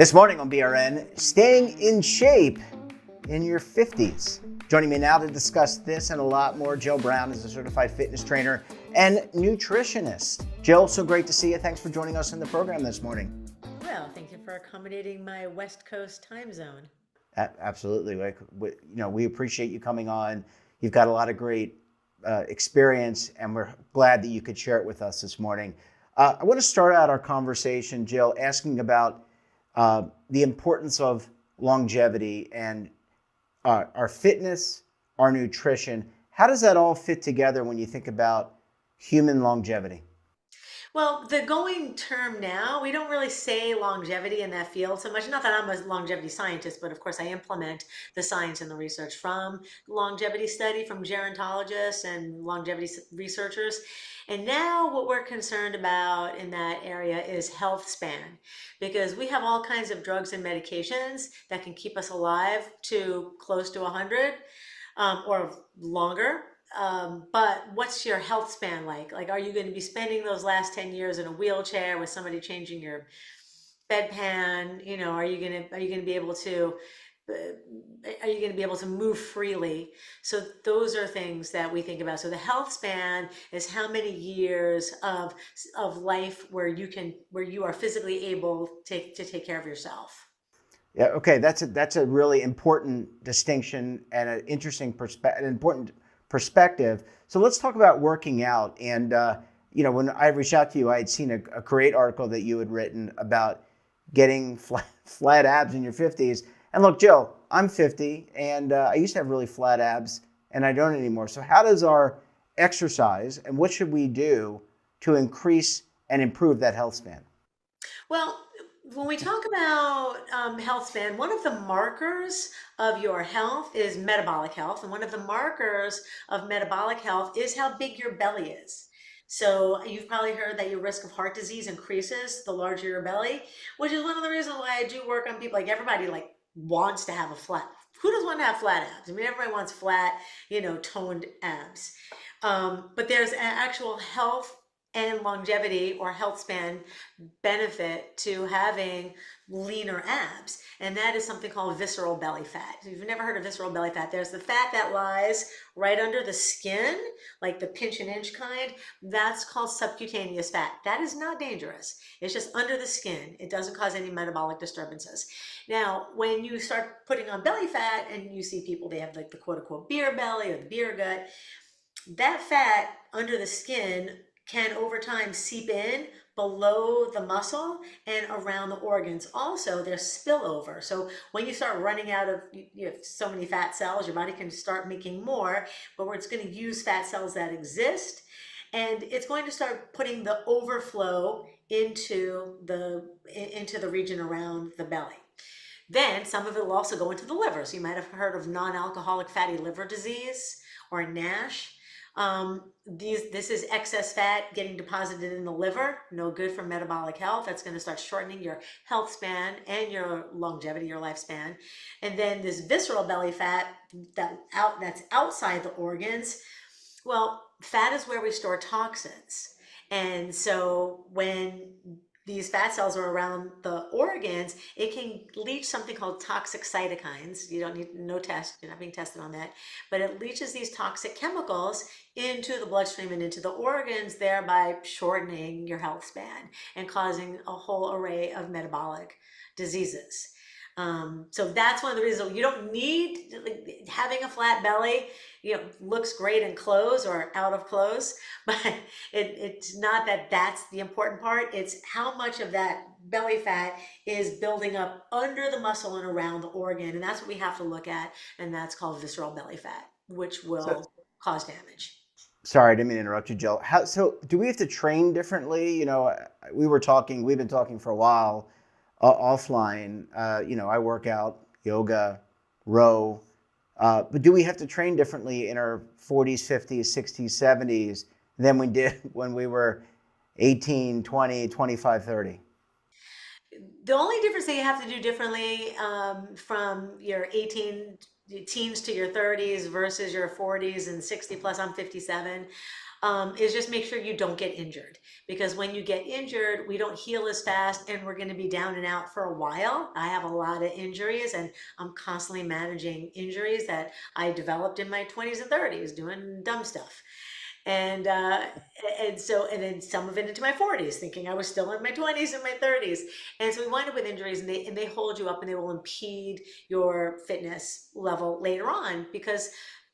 This morning on BRN, staying in shape in your 50s. Joining me now to discuss this and a lot more, Jill Brown is a certified fitness trainer and nutritionist. Jill, so great to see you. Thanks for joining us in the program this morning. Well, thank you for accommodating my West Coast time zone. Absolutely. We appreciate you coming on. You've got a lot of great experience, and we're glad that you could share it with us this morning. I want to start out our conversation, Jill, asking about the importance of longevity and our fitness, our nutrition. How does that all fit together when you think about human longevity? Well, the going term now, we don't really say longevity in that field so much. Not that I'm a longevity scientist, but of course I implement the science and the research from longevity study from gerontologists and longevity researchers. And now what we're concerned about in that area is health span, because we have all kinds of drugs and medications that can keep us alive to close to 100 or longer. But what's your health span like? Like, are you going to be spending those last 10 years in a wheelchair with somebody changing your bedpan? You know, are you going to be able to are you going to be able to move freely? So those are things that we think about. So the health span is how many years of life where you are physically able to take care of yourself. Yeah, okay, that's a really important distinction and an interesting an important perspective. So let's talk about working out. And when I reached out to you, I had seen a great article that you had written about getting flat abs in your 50s. And look, Jill, I'm 50, and I used to have really flat abs, and I don't anymore. So how does our exercise and what should we do to increase and improve that health span? Well, when we talk about health span, one of the markers of your health is metabolic health. And one of the markers of metabolic health is how big your belly is. So you've probably heard that your risk of heart disease increases the larger your belly, which is one of the reasons why I do work on people. Like, everybody wants to have a flat. Who doesn't want to have flat abs? I mean, everybody wants flat, toned abs. But there's an actual health and longevity or health span benefit to having leaner abs, and that is something called visceral belly fat. If you've never heard of visceral belly fat, there's the fat that lies right under the skin, like the pinch and inch kind. That's called subcutaneous fat. That is not dangerous. It's just under the skin. It doesn't cause any metabolic disturbances. Now, when you start putting on belly fat and you see people, they have like the quote unquote beer belly or the beer gut, that fat under the skin can over time seep in below the muscle and around the organs. Also, there's spillover. So when you start running out of you have so many fat cells, your body can start making more, but where it's going to use fat cells that exist, and it's going to start putting the overflow into the region around the belly. Then some of it will also go into the liver. So you might have heard of non-alcoholic fatty liver disease or NASH. This is excess fat getting deposited in the liver, no good for metabolic health. That's going to start shortening your health span and your longevity, your lifespan. And then this visceral belly fat that's outside the organs. Well, fat is where we store toxins. And so when these fat cells are around the organs, it can leach something called toxic cytokines. You don't need no test, you're not being tested on that, but it leaches these toxic chemicals into the bloodstream and into the organs, thereby shortening your health span and causing a whole array of metabolic diseases. So that's one of the reasons you don't need having a flat belly. Looks great in clothes or out of clothes, but it's not that's the important part. It's how much of that belly fat is building up under the muscle and around the organ, and that's what we have to look at, and that's called visceral belly fat, which So, will cause damage. sorry, I didn't mean to interrupt you, Jill. So do we have to train differently? We've been talking for a while offline. I work out, yoga, row. But do we have to train differently in our 40s, 50s, 60s, 70s than we did when we were 18, 20, 25, 30? The only difference that you have to do differently from your teens to your 30s versus your 40s and 60 plus, I'm 57. is just make sure you don't get injured. Because when you get injured, we don't heal as fast and we're going to be down and out for a while. I have a lot of injuries and I'm constantly managing injuries that I developed in my 20s and 30s doing dumb stuff. And and then some of it into my 40s, thinking I was still in my 20s and my 30s. And so we wind up with injuries, and they hold you up and they will impede your fitness level later on, because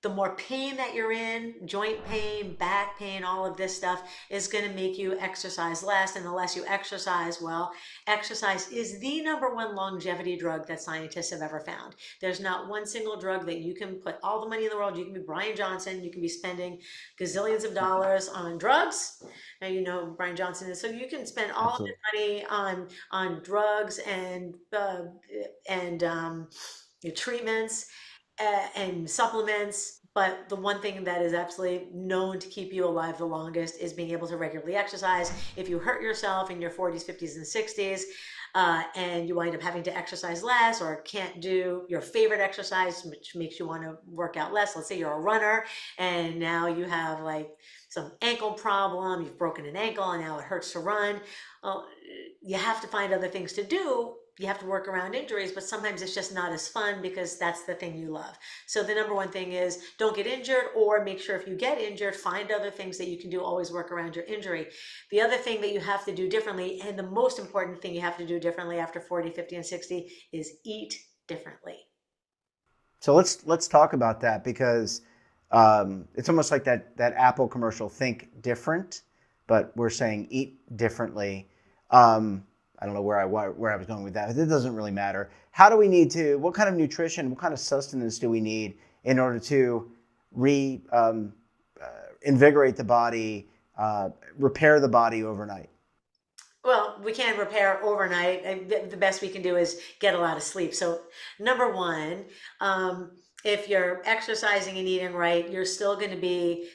the more pain that you're in, joint pain, back pain, all of this stuff is going to make you exercise less. And the less you exercise, well, exercise is the number one longevity drug that scientists have ever found. There's not one single drug that you can put all the money in the world. You can be Brian Johnson, you can be spending gazillions of dollars on drugs. Now you know Brian Johnson is, so you can spend all of Absolutely. your money on drugs and your treatments and supplements. But the one thing that is absolutely known to keep you alive the longest is being able to regularly exercise. If you hurt yourself in your 40s, 50s, and 60s, and you wind up having to exercise less or can't do your favorite exercise, which makes you want to work out less. Let's say you're a runner and now you have like some ankle problem, you've broken an ankle and now it hurts to run. Well, you have to find other things to do. You have to work around injuries, but sometimes it's just not as fun because that's the thing you love. So the number one thing is don't get injured, or make sure if you get injured, find other things that you can do. Always work around your injury. The other thing that you have to do differently, and the most important thing you have to do differently after 40, 50, and 60 is eat differently. So let's talk about that, because it's almost like that Apple commercial, think different, but we're saying eat differently. I don't know where I was going with that. It doesn't really matter. How do we need to? What kind of nutrition? What kind of sustenance do we need in order to invigorate the body, repair the body overnight? Well, we can't repair overnight. The best we can do is get a lot of sleep. So, number one, if you're exercising and eating right, you're still going to be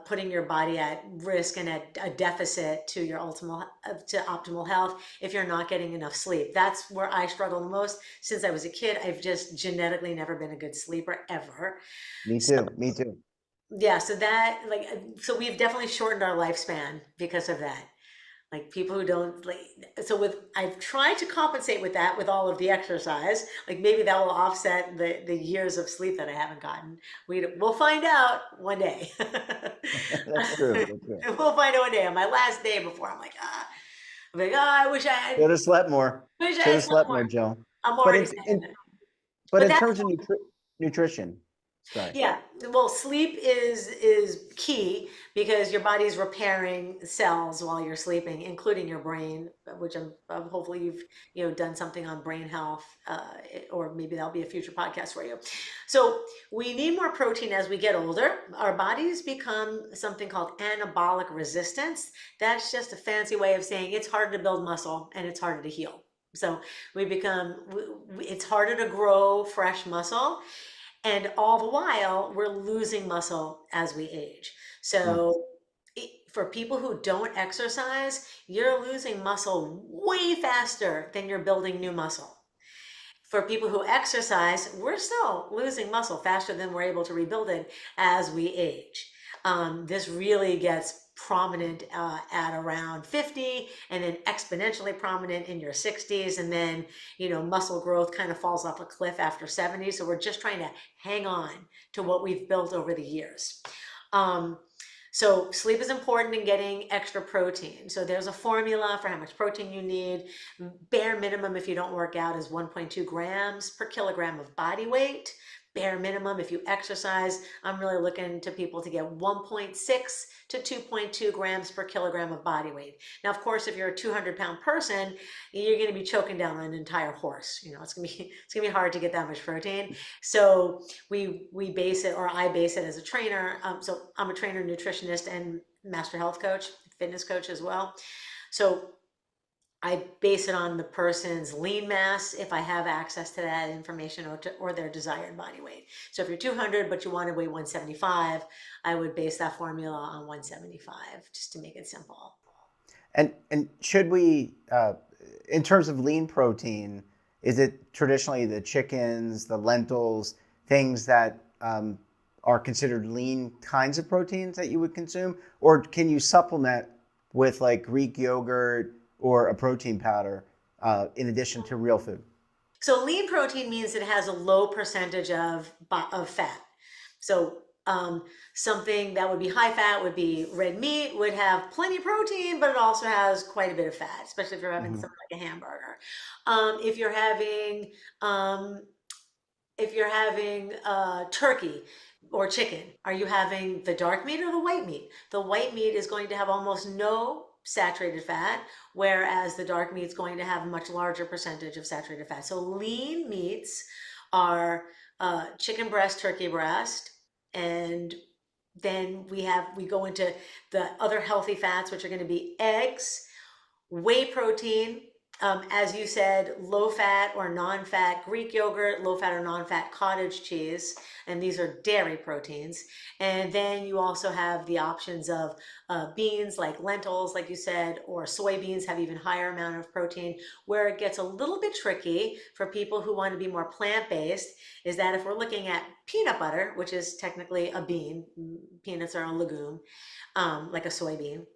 putting your body at risk and at a deficit to your ultimate to optimal health if you're not getting enough sleep. That's where I struggle the most. Since I was a kid, I've just genetically never been a good sleeper ever. Me So, too. Me too. yeah, so that like so we've definitely shortened our lifespan because of that. Like people who don't like, so with I've tried to compensate with that with all of the exercise. Like maybe that will offset the years of sleep that I haven't gotten. We'll find out one day. That's true. That's true. We'll find out one day on my last day before I'm like, oh, Should have slept more. wish I Should had have slept slept more. more, Joe. I'm But already in, saying in that. but But in that's terms of nutrition, sorry. Yeah, well, sleep is key because your body's repairing cells while you're sleeping, including your brain, which hopefully you've done something on brain health, or maybe that'll be a future podcast for you. So we need more protein as we get older. Our bodies become something called anabolic resistance. That's just a fancy way of saying it's harder to build muscle and it's harder to heal. So it's harder to grow fresh muscle, and all the while, we're losing muscle as we age. Mm. So, for people who don't exercise, you're losing muscle way faster than you're building new muscle. For people who exercise, we're still losing muscle faster than we're able to rebuild it as we age. This really gets prominent at around 50, and then exponentially prominent in your 60s, and then muscle growth kind of falls off a cliff after 70. So we're just trying to hang on to what we've built over the years. um, so sleep is important in getting extra protein. So there's a formula for how much protein you need. Bare minimum if you don't work out is 1.2 grams per kilogram of body weight. Bare minimum if you exercise, I'm really looking to people to get 1.6 to 2.2 grams per kilogram of body weight. Now, of course, if you're a 200-pound person, you're going to be choking down an entire horse. It's gonna be hard to get that much protein. So we base it, or I base it as a trainer. So I'm a trainer, nutritionist, and master health coach, fitness coach as well. So I base it on the person's lean mass, if I have access to that information, or their desired body weight. So if you're 200 but you want to weigh 175, I would base that formula on 175, just to make it simple. And should we, in terms of lean protein, is it traditionally the chickens, the lentils, things that are considered lean kinds of proteins that you would consume, or can you supplement with like Greek yogurt or a protein powder in addition to real food? So lean protein means it has a low percentage of fat. So something that would be high fat would be red meat, would have plenty of protein, but it also has quite a bit of fat, especially if you're having Hmm. something like a hamburger. If you're having um, turkey or chicken, are you having the dark meat or the white meat? The white meat is going to have almost no saturated fat, whereas the dark meat is going to have a much larger percentage of saturated fat. So lean meats are chicken breast, turkey breast, and then we go into the other healthy fats, which are going to be eggs, whey protein, as you said, low fat or non fat Greek yogurt, low fat or non fat cottage cheese, and these are dairy proteins. And then you also have the options of beans like lentils, like you said, or soybeans have even higher amount of protein. Where it gets a little bit tricky for people who want to be more plant based is that if we're looking at peanut butter, which is technically a bean, peanuts are a legume, like a soybean.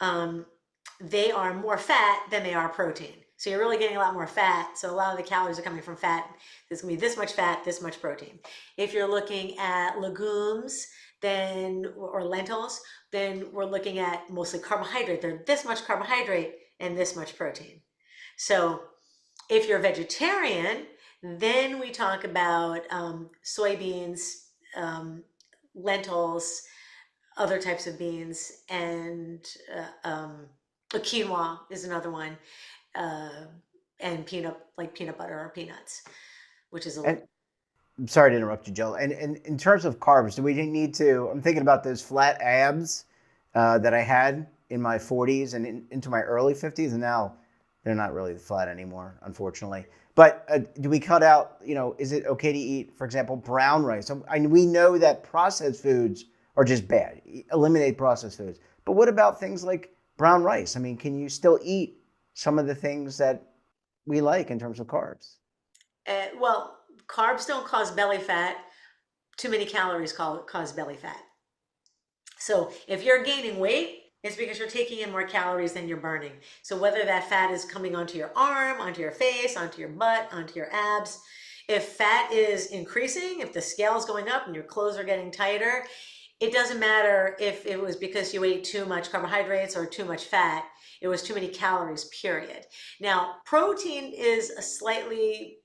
Um, they are more fat than they are protein. So you're really getting a lot more fat. So a lot of the calories are coming from fat. There's gonna be this much fat, this much protein. If you're looking at legumes, then or lentils, then we're looking at mostly carbohydrate. They're this much carbohydrate and this much protein. So if you're a vegetarian, then we talk about soybeans, lentils, other types of beans, and a quinoa is another one, uh, and peanut butter or peanuts, which is a And I'm sorry to interrupt you, Jill. And in terms of carbs, do we need to? I'm thinking about those flat abs that I had in my 40s and into my early 50s, and now they're not really flat anymore, unfortunately. But do we cut out? Is it okay to eat, for example, brown rice? We know that processed foods are just bad. Eliminate processed foods. But what about things like brown rice? I mean, can you still eat some of the things that we like in terms of carbs? well, carbs don't cause belly fat. Too many calories cause belly fat. So if you're gaining weight, it's because you're taking in more calories than you're burning. So whether that fat is coming onto your arm, onto your face, onto your butt, onto your abs, if fat is increasing, if the scale is going up and your clothes are getting tighter, it doesn't matter if it was because you ate too much carbohydrates or too much fat. It was too many calories, period. Now, protein is a slightly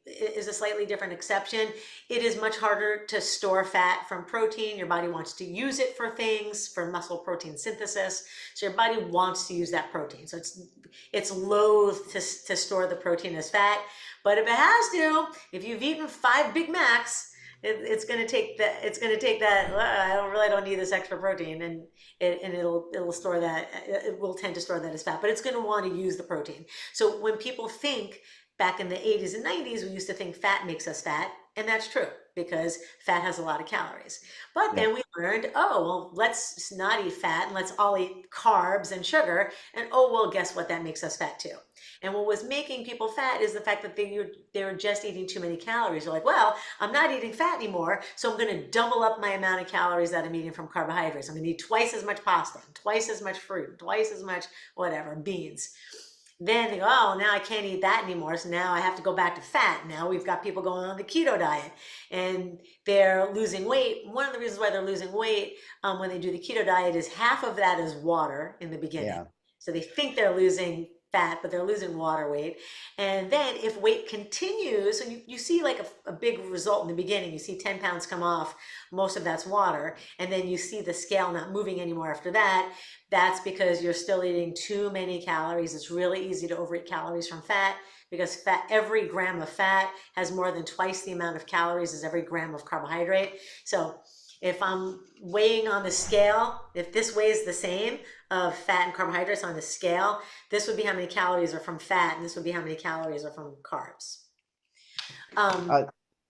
different exception. It is much harder to store fat from protein. Your body wants to use it for things, for muscle protein synthesis. So your body wants to use that protein. So it's loath to store the protein as fat. But if it has to, if you've eaten 5 Big Macs, it's going to take that. It's going to take that. I don't need this extra protein, and it'll store that. It will tend to store that as fat, but it's going to want to use the protein. So when people think back in the 80's and 90's, we used to think fat makes us fat, and that's true because fat has a lot of calories. But Yeah. then we learned, oh well, let's not eat fat and let's all eat carbs and sugar, and oh well, guess what? That makes us fat too. And what was making people fat is the fact that they were just eating too many calories. They're like, well, I'm not eating fat anymore, so I'm going to double up my amount of calories that I'm eating from carbohydrates. I'm going to eat twice as much pasta, twice as much fruit, twice as much whatever, beans. Then they go, oh, now I can't eat that anymore, so now I have to go back to fat. Now we've got people going on the keto diet and they're losing weight. One of the reasons why they're losing weight when they do the keto diet is half of that is water in the beginning. Yeah. So they think they're losing fat, but they're losing water weight. And then if weight continues, so you see like a big result in the beginning, you see 10 pounds come off, most of that's water, and then you see the scale not moving anymore after that. That's because you're still eating too many calories. It's really easy to overeat calories from fat because every gram of fat has more than twice the amount of calories as every gram of carbohydrate. So if I'm weighing on the scale, if this weighs the same of fat and carbohydrates on the scale, this would be how many calories are from fat, and this would be how many calories are from carbs. Um, Uh,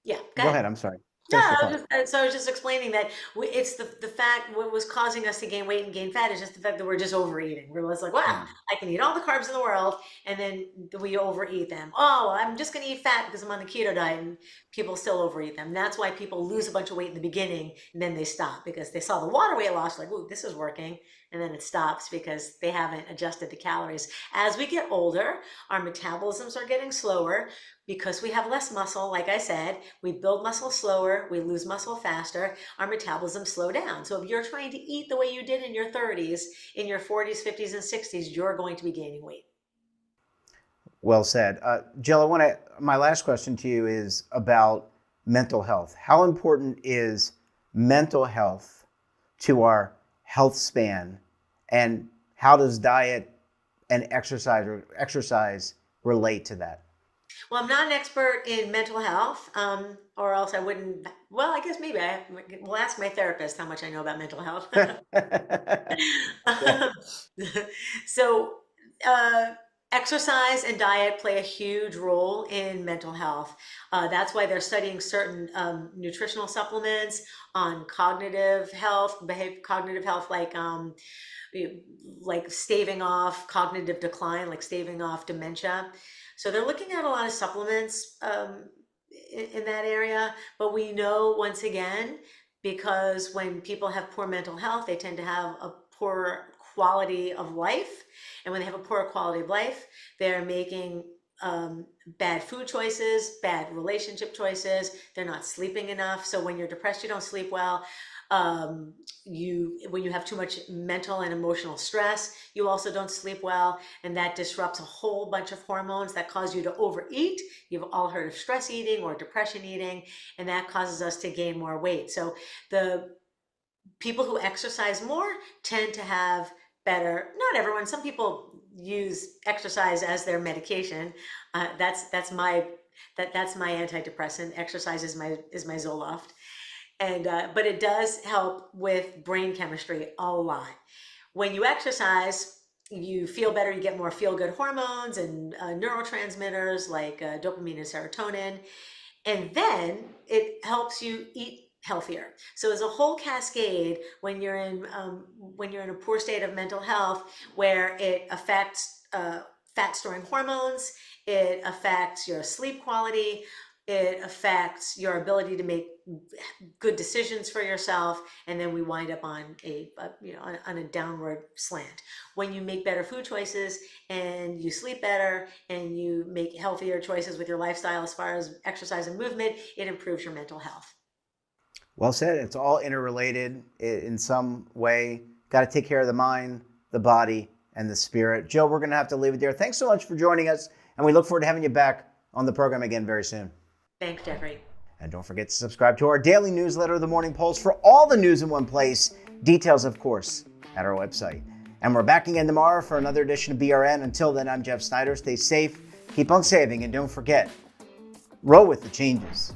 yeah, go Go ahead. ahead. I'm sorry. Yeah, Finish your thought. so I was just explaining that it's the fact what was causing us to gain weight and gain fat is just the fact that we're just overeating. We're just like, wow, Yeah. I can eat all the carbs in the world, and then we overeat them. Oh, I'm just going to eat fat because I'm on the keto diet, and people still overeat them. That's why people lose a bunch of weight in the beginning, and then they stop because they saw the water weight loss, like, ooh, this is working, and then it stops because they haven't adjusted the calories. As we get older, our metabolisms are getting slower because we have less muscle. Like I said, we build muscle slower, we lose muscle faster, our metabolism slow down. So if you're trying to eat the way you did in your 30s, in your 40s, 50s, and 60s, you're going to be gaining weight. Well said. Jill, my last question to you is about mental health. How important is mental health to our health span, and how does diet and exercise relate to that? Well, I'm not an expert in mental health, or else I wouldn't. Well, I guess maybe I will ask my therapist how much I know about mental health. Yeah. Um, so, uh, exercise and diet play a huge role in mental health. That's why they're studying certain nutritional supplements on cognitive health, cognitive health, like staving off cognitive decline, like staving off dementia. So they're looking at a lot of supplements in that area. But we know once again, because when people have poor mental health, they tend to have a poor quality of life. And when they have a poor quality of life, they're making bad food choices, bad relationship choices. They're not sleeping enough. So when you're depressed, you don't sleep well. When you have too much mental and emotional stress, you also don't sleep well, and that disrupts a whole bunch of hormones that cause you to overeat. You've all heard of stress eating or depression eating, and that causes us to gain more weight. So the people who exercise more tend to have better, not everyone, some people use exercise as their medication. That's my antidepressant. Exercise is my Zoloft. And but it does help with brain chemistry a lot. When you exercise, you feel better. You get more feel good hormones and neurotransmitters like dopamine and serotonin, and then it helps you eat healthier. So there's a whole cascade when you're in a poor state of mental health, where it affects fat storing hormones, it affects your sleep quality, it affects your ability to make good decisions for yourself, and then we wind up on a downward slant. When you make better food choices and you sleep better and you make healthier choices with your lifestyle as far as exercise and movement, it improves your mental health. Well said. It's all interrelated in some way. Got to take care of the mind, the body, and the spirit. Jill, we're going to have to leave it there. Thanks so much for joining us, and we look forward to having you back on the program again very soon. Thanks, Jeffrey. And don't forget to subscribe to our daily newsletter, The Morning Pulse, for all the news in one place. Details, of course, at our website. And we're back again tomorrow for another edition of BRN. Until then, I'm Jeff Snyder. Stay safe, keep on saving, and don't forget, roll with the changes.